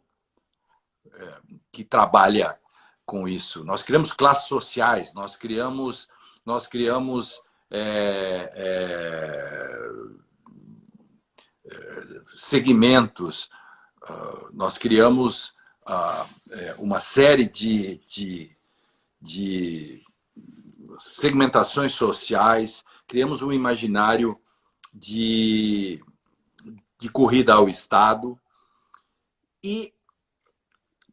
que trabalha com isso. Nós criamos classes sociais, nós criamos segmentos, nós criamos uma série de segmentações sociais, criamos um imaginário de corrida ao Estado e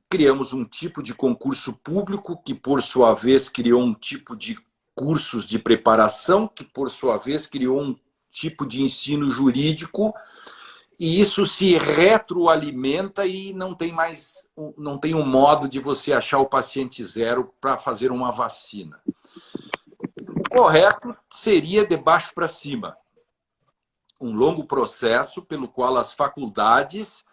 criamos um tipo de concurso público que, por sua vez, criou um tipo de cursos de preparação, que, por sua vez, criou um tipo de ensino jurídico, e isso se retroalimenta e não tem um modo de você achar o paciente zero para fazer uma vacina. O correto seria de baixo para cima. Um longo processo pelo qual as faculdades...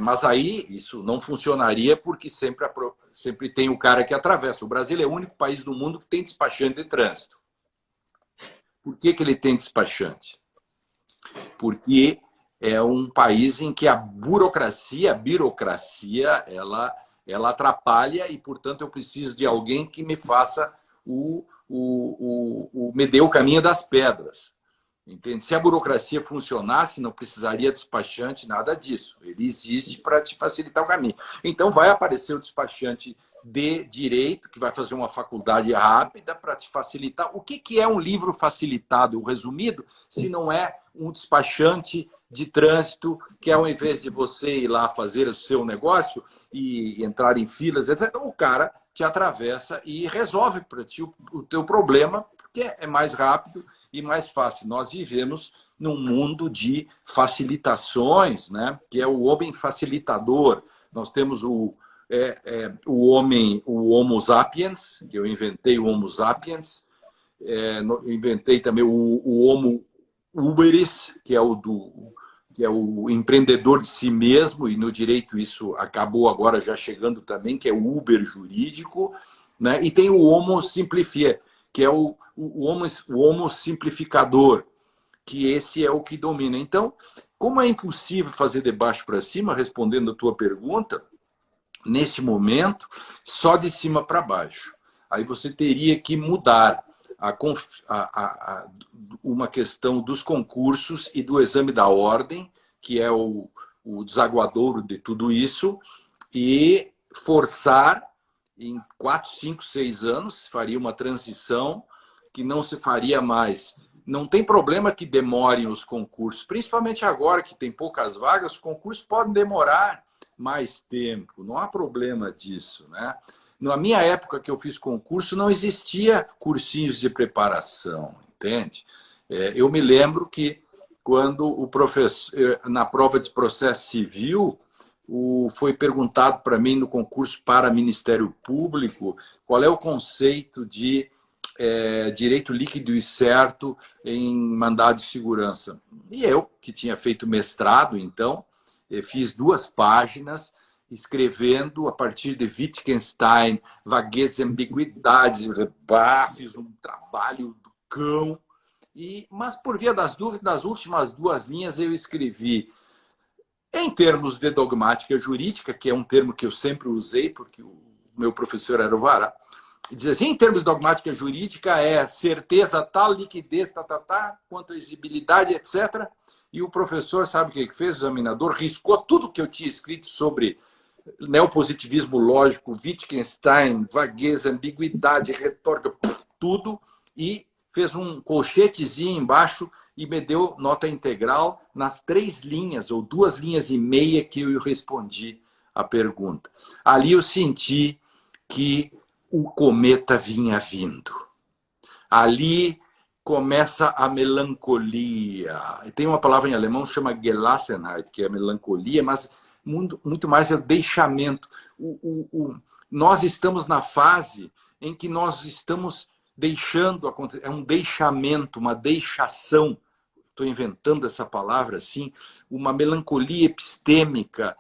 mas aí isso não funcionaria porque sempre tem o cara que atravessa. O Brasil é o único país do mundo que tem despachante de trânsito. Por que ele tem despachante? Porque é um país em que a birocracia, ela atrapalha e, portanto, eu preciso de alguém que me faça me dê o caminho das pedras. Entende? Se a burocracia funcionasse, não precisaria despachante, nada disso. Ele existe para te facilitar o caminho. Então, vai aparecer o despachante de direito, que vai fazer uma faculdade rápida para te facilitar. O que é um livro facilitado, resumido, se não é um despachante de trânsito, que ao invés de você ir lá fazer o seu negócio e entrar em filas, etc., o cara te atravessa e resolve para ti o teu problema, porque é mais rápido e mais fácil. Nós vivemos num mundo de facilitações, né? Que é o homem facilitador. Nós temos o Homo sapiens, que eu inventei o Homo sapiens, inventei também o Homo uberis, que é o empreendedor de si mesmo, e no direito isso acabou agora já chegando também, que é o Uber jurídico, né? E tem o Homo simplifier, que é o homo simplificador, que esse é o que domina. Então, como é impossível fazer de baixo para cima, respondendo a tua pergunta, nesse momento, só de cima para baixo. Aí você teria que mudar uma questão dos concursos e do exame da ordem, que é o desaguadouro de tudo isso, e forçar em 4, 5, 6 anos, faria uma transição que não se faria mais. Não tem problema que demorem os concursos, principalmente agora que tem poucas vagas, os concursos podem demorar mais tempo, não há problema disso, né? Na minha época que eu fiz concurso, não existia cursinhos de preparação, entende? Eu me lembro que quando o professor, na prova de processo civil, foi perguntado para mim no concurso para Ministério Público qual é o conceito de direito líquido e certo em mandado de segurança. E eu, que tinha feito mestrado, então, fiz 2 páginas escrevendo a partir de Wittgenstein, vagueza e ambiguidade, fiz um trabalho do cão, mas por via das dúvidas, nas últimas 2 linhas eu escrevi em termos de dogmática jurídica, que é um termo que eu sempre usei, porque o meu professor era o Vará, e diz assim, em termos de dogmática jurídica, é certeza tal, liquidez, quanto à exigibilidade, etc., E o professor, sabe o que fez? O examinador riscou tudo que eu tinha escrito sobre neopositivismo lógico, Wittgenstein, vagueza, ambiguidade, retórica, tudo, e fez um colchetezinho embaixo e me deu nota integral nas 3 linhas, ou 2 linhas e meia que eu respondi a pergunta. Ali eu senti que o cometa vinha vindo. Ali começa a melancolia. Tem uma palavra em alemão que chama Gelassenheit, que é melancolia, mas muito mais é o deixamento. Nós estamos na fase em que nós estamos deixando acontecer. É um deixamento, uma deixação. Estou inventando essa palavra assim, uma melancolia epistêmica,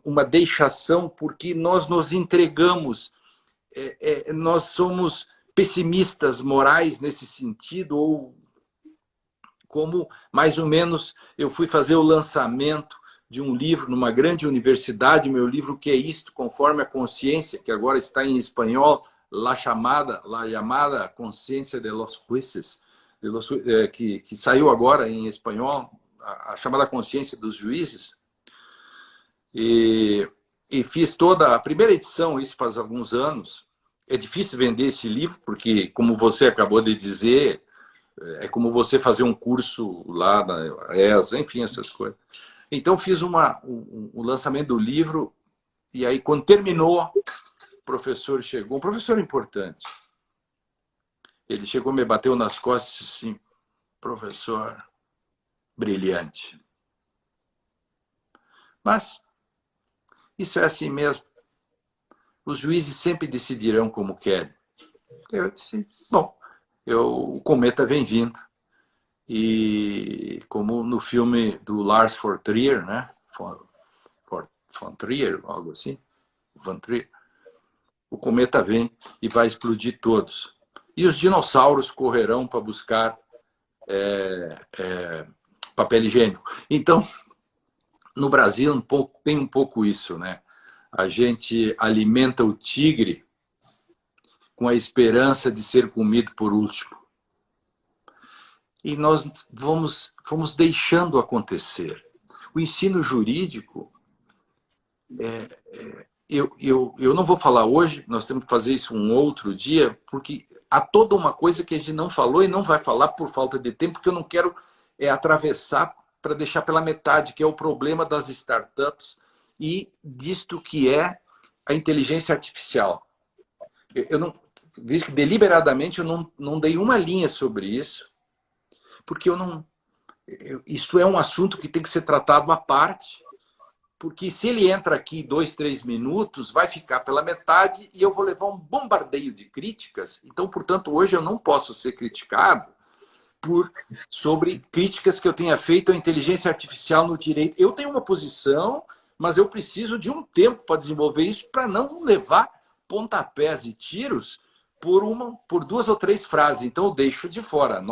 uma deixação, porque nós nos entregamos, nós somos pessimistas morais nesse sentido, ou como mais ou menos eu fui fazer o lançamento de um livro numa grande universidade, meu livro Que é Isto, Conforme a Consciência, que agora está em espanhol, La Llamada Consciência de los Jueces, que saiu agora em espanhol, a chamada Consciência dos Juízes, e fiz toda a primeira edição, isso faz alguns anos. É difícil vender esse livro, porque, como você acabou de dizer, é como você fazer um curso lá na ESA, enfim, essas coisas. Então, fiz o lançamento do livro, e aí, quando terminou, o professor chegou, um professor importante. Ele chegou, me bateu nas costas e disse assim: professor, brilhante. Mas isso é assim mesmo. Os juízes sempre decidirão como querem. Eu disse, bom, o cometa vem vindo. E como no filme do Lars von Trier, né? Von Trier, algo assim. Von Trier. O cometa vem e vai explodir todos. E os dinossauros correrão para buscar papel higiênico. Então, no Brasil tem um pouco isso, né? A gente alimenta o tigre com a esperança de ser comido por último. E nós vamos deixando acontecer. O ensino jurídico, eu não vou falar hoje, nós temos que fazer isso um outro dia, porque há toda uma coisa que a gente não falou e não vai falar por falta de tempo, porque eu não quero atravessar para deixar pela metade, que é o problema das startups e disto que é a inteligência artificial. Eu não, visto que deliberadamente eu não dei uma linha sobre isso, porque isto é um assunto que tem que ser tratado à parte, porque se ele entra aqui 2, 3 minutos, vai ficar pela metade e eu vou levar um bombardeio de críticas. Então, portanto, hoje eu não posso ser criticado sobre críticas que eu tenha feito à inteligência artificial no direito. Eu tenho uma posição, mas eu preciso de um tempo para desenvolver isso, para não levar pontapés e tiros por 2 ou 3 frases. Então, eu deixo de fora.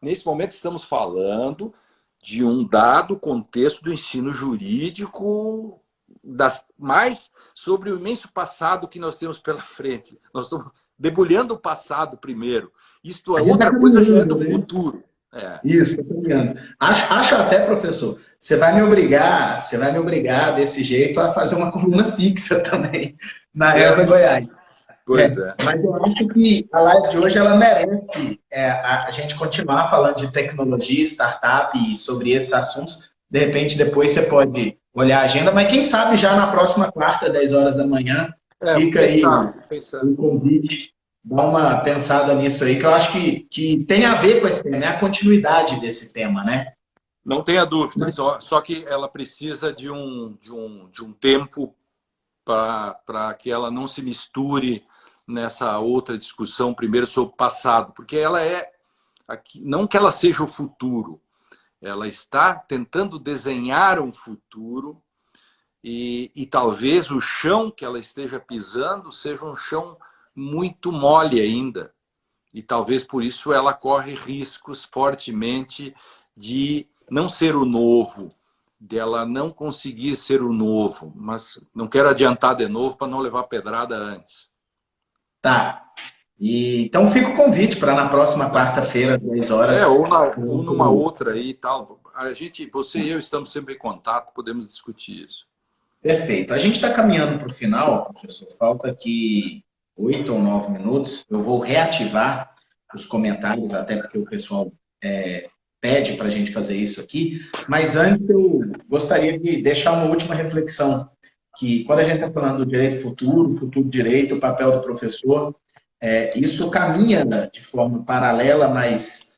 Nesse momento, estamos falando de um dado contexto do ensino jurídico, mais sobre o imenso passado que nós temos pela frente. Nós estamos debulhando o passado primeiro. Isto é outra coisa, já é do futuro. Isso, estou ligando. Acho até, professor, você vai me obrigar desse jeito a fazer uma coluna fixa também na ESA Goiás. Pois é. Mas eu acho que a live de hoje ela merece a gente continuar falando de tecnologia, startup e sobre esses assuntos. De repente, depois você pode olhar a agenda, mas quem sabe já na próxima quarta, 10 horas da manhã, fica aí o convite. Dá uma pensada nisso aí, que eu acho que tem a ver com esse tema, é a continuidade desse tema, né? Não tenha dúvida, só que ela precisa de um tempo para que ela não se misture nessa outra discussão, primeiro sobre o passado, porque ela não que ela seja o futuro, ela está tentando desenhar um futuro e talvez o chão que ela esteja pisando seja um chão muito mole ainda. E talvez por isso ela corre riscos fortemente de não ser o novo, dela não conseguir ser o novo. Mas não quero adiantar de novo para não levar pedrada antes. Tá. Então fica o convite para na próxima quarta-feira, 10 horas. Ou numa outra aí e tal. você e eu estamos sempre em contato, podemos discutir isso. Perfeito. A gente está caminhando para o final, professor. Falta aqui 8 ou 9 minutos. Eu vou reativar os comentários, até porque o pessoal pede para a gente fazer isso aqui. Mas antes eu gostaria de deixar uma última reflexão, que quando a gente está falando do direito futuro direito, o papel do professor, isso caminha de forma paralela, mas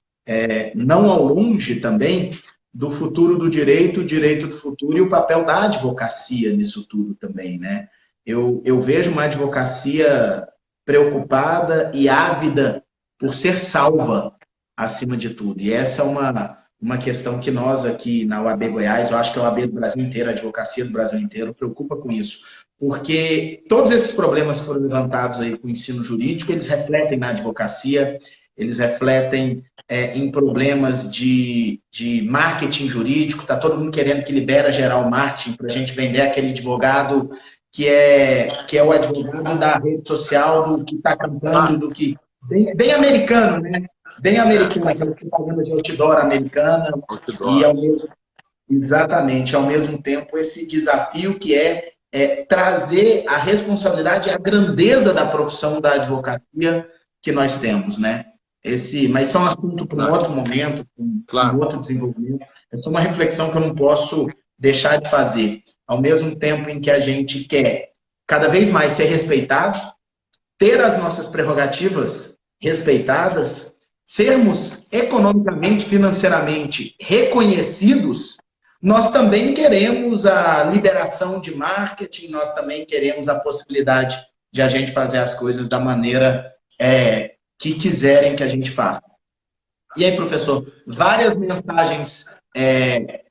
não ao longe também, do futuro do direito, o direito do futuro e o papel da advocacia nisso tudo também, né? Eu vejo uma advocacia preocupada e ávida por ser salva, acima de tudo. E essa é uma questão que nós aqui na OAB Goiás, eu acho que a OAB do Brasil inteiro, a advocacia do Brasil inteiro, preocupa com isso. Porque todos esses problemas que foram levantados aí com o ensino jurídico, eles refletem na advocacia, eles refletem em problemas de marketing jurídico. Está todo mundo querendo que libera geral marketing para a gente vender aquele advogado que é o advogado da rede social, do que está cantando, do que... Bem americano, né? Bem americano, aquela propaganda de outdoor americana. Outdoor. Exatamente, ao mesmo tempo, esse desafio que é trazer a responsabilidade e a grandeza da profissão da advocacia que nós temos, né? Mas são assunto para um outro momento, para um outro desenvolvimento. É só uma reflexão que eu não posso deixar de fazer. Ao mesmo tempo em que a gente quer cada vez mais ser respeitados, ter as nossas prerrogativas respeitadas, sermos economicamente, financeiramente reconhecidos, nós também queremos a liberação de marketing, nós também queremos a possibilidade de a gente fazer as coisas da maneira que quiserem que a gente faça. E aí, professor, várias mensagens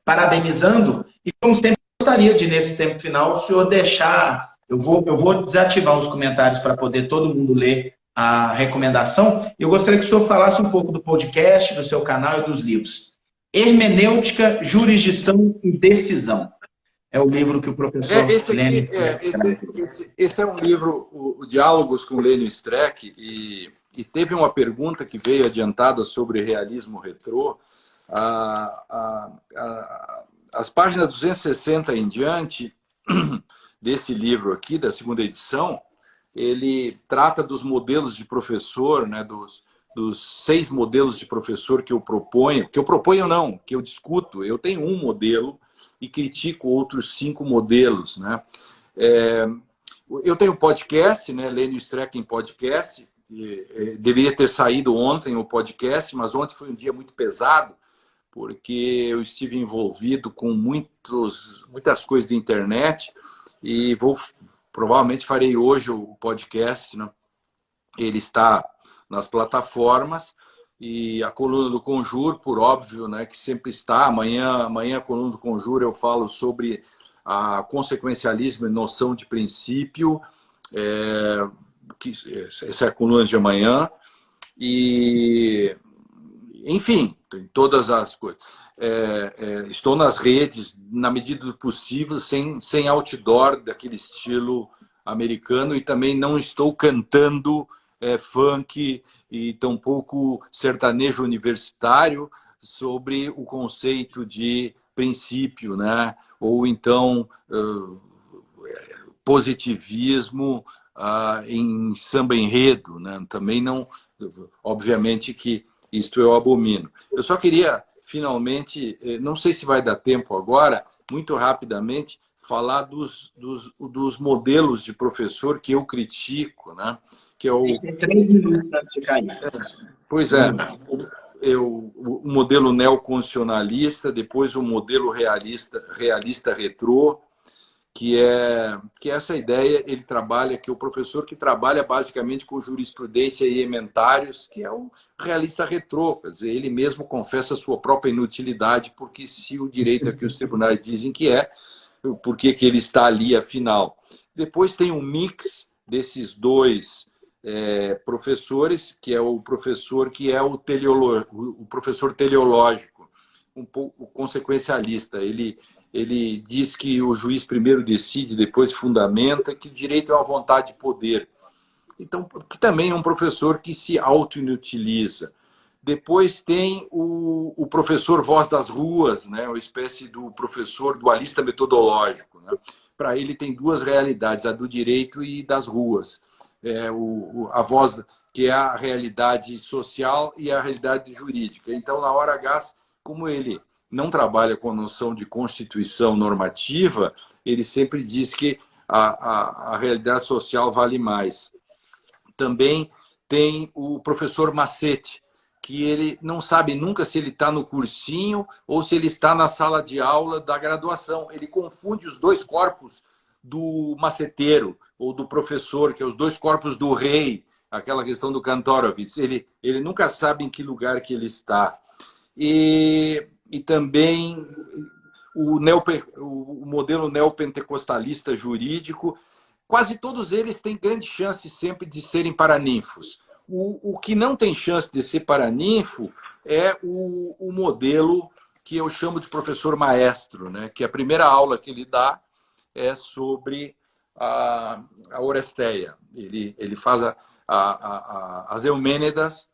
parabenizando, e como sempre, gostaria de, nesse tempo final, o senhor deixar... Eu vou desativar os comentários para poder todo mundo ler a recomendação. Eu gostaria que o senhor falasse um pouco do podcast, do seu canal e dos livros. Hermenêutica, Jurisdição e Decisão. É o livro que o professor Lênio... Esse é um livro, o Diálogos com Lênio Streck, e teve uma pergunta que veio adiantada sobre realismo retrô. As páginas 260 em diante desse livro aqui, da segunda edição, ele trata dos modelos de professor, né, dos 6 modelos de professor que eu proponho não, que eu discuto. Eu tenho um modelo e critico outros 5 modelos, né? Eu tenho podcast, né, Lênio Streck em podcast. Deveria ter saído ontem o podcast, mas ontem foi um dia muito pesado, porque eu estive envolvido com muitas coisas de internet, e provavelmente farei hoje o podcast, né? Ele está nas plataformas, e a coluna do Conjur, por óbvio, né, que sempre está. Amanhã a coluna do Conjur eu falo sobre a consequencialismo e noção de princípio, essa é a coluna de amanhã, e enfim, tem todas as coisas. Estou nas redes, na medida do possível, sem outdoor daquele estilo americano, e também não estou cantando funk e tampouco sertanejo universitário sobre o conceito de princípio, né? Ou então positivismo em samba enredo, né? Também não, obviamente que isto eu abomino. Eu só queria, finalmente, não sei se vai dar tempo agora, muito rapidamente, falar dos modelos de professor que eu critico, né? Que é o... Tem 3 minutos antes de cair. Pois o modelo neoconstitucionalista, depois o modelo realista retrô, que é essa ideia, ele trabalha, que é o professor que trabalha basicamente com jurisprudência e ementários, que é o realista retrô, quer dizer, ele mesmo confessa a sua própria inutilidade, porque se o direito é que os tribunais dizem que por que ele está ali, afinal? Depois tem um mix desses 2 professores, que é o professor que é o professor teleológico, um pouco consequencialista. Ele diz que o juiz primeiro decide, depois fundamenta, que o direito é uma vontade de poder. Então, que também é um professor que se auto-inutiliza. Depois tem o professor voz das ruas, né? Uma espécie do professor dualista metodológico, né? Para ele tem duas realidades, a do direito e das ruas. A voz, que é a realidade social e a realidade jurídica. Então, na hora H, como ele não trabalha com a noção de constituição normativa, ele sempre diz que a realidade social vale mais. Também tem o professor Macete, que ele não sabe nunca se ele está no cursinho ou se ele está na sala de aula da graduação. Ele confunde os dois corpos do maceteiro ou do professor, que é os dois corpos do rei, aquela questão do Kantorowicz. Ele nunca sabe em que lugar que ele está. E também o modelo neopentecostalista jurídico, quase todos eles têm grande chance sempre de serem paraninfos. O que não tem chance de ser paraninfo é o modelo que eu chamo de professor maestro, né? Que a primeira aula que ele dá é sobre a Oresteia. Ele faz as Eumênidas,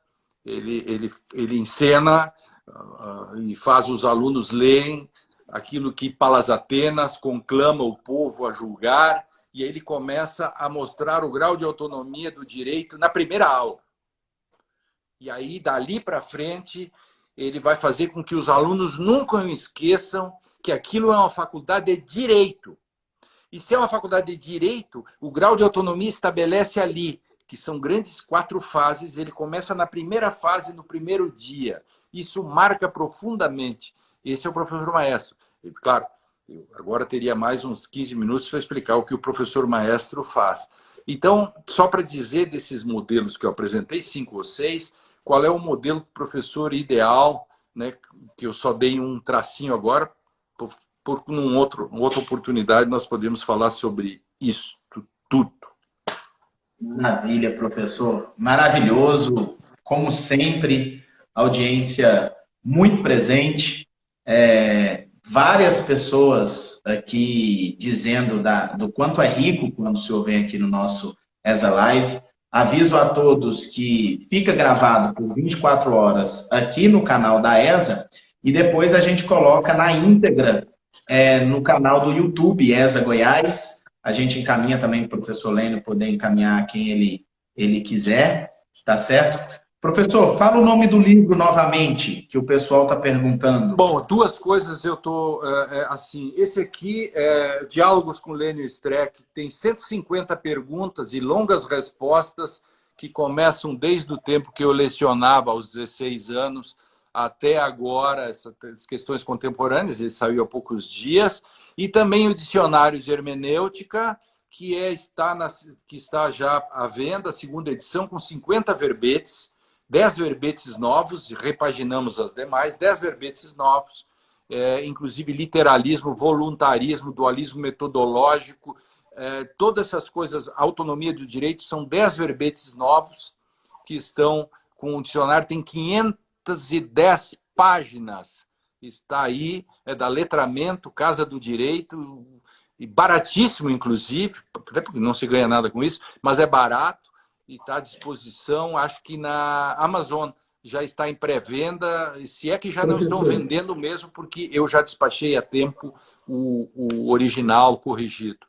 ele encena e faz os alunos lerem aquilo que Palas Atenas conclama o povo a julgar, e aí ele começa a mostrar o grau de autonomia do direito na primeira aula. E aí, dali para frente, ele vai fazer com que os alunos nunca esqueçam que aquilo é uma faculdade de direito. E se é uma faculdade de direito, o grau de autonomia estabelece ali, que são grandes 4 fases. Ele começa na primeira fase, no primeiro dia. Isso marca profundamente. Esse é o professor maestro. E, claro, eu agora teria mais uns 15 minutos para explicar o que o professor maestro faz. Então, só para dizer desses modelos que eu apresentei, 5 ou 6, qual é o modelo do professor ideal, né, que eu só dei um tracinho agora, numa outra oportunidade nós podemos falar sobre isso tudo. Maravilha, professor. Maravilhoso. Como sempre, audiência muito presente. Várias pessoas aqui dizendo do quanto é rico quando o senhor vem aqui no nosso ESA Live. Aviso a todos que fica gravado por 24 horas aqui no canal da ESA e depois a gente coloca na íntegra no canal do YouTube ESA Goiás. A gente encaminha também para o professor Lênio poder encaminhar quem ele quiser, tá certo? Professor, fala o nome do livro novamente, que o pessoal está perguntando. Bom, 2 coisas eu estou assim. Esse aqui é Diálogos com Lênio Streck, tem 150 perguntas e longas respostas que começam desde o tempo que eu lecionava aos 16 anos até agora, essas questões contemporâneas. Ele saiu há poucos dias. E também o Dicionário de Hermenêutica, que está já à venda, a 2ª edição, com 50 verbetes, 10 verbetes novos, repaginamos as demais, 10 verbetes novos, inclusive literalismo, voluntarismo, dualismo metodológico, todas essas coisas, autonomia do direito, são 10 verbetes novos que estão com o dicionário, tem 510 páginas, está aí, é da Letramento, Casa do Direito, e baratíssimo, inclusive, até porque não se ganha nada com isso, mas é barato, e está à disposição, acho que na Amazon já está em pré-venda, se é que já não estão vendendo mesmo, porque eu já despachei a tempo o original corrigido.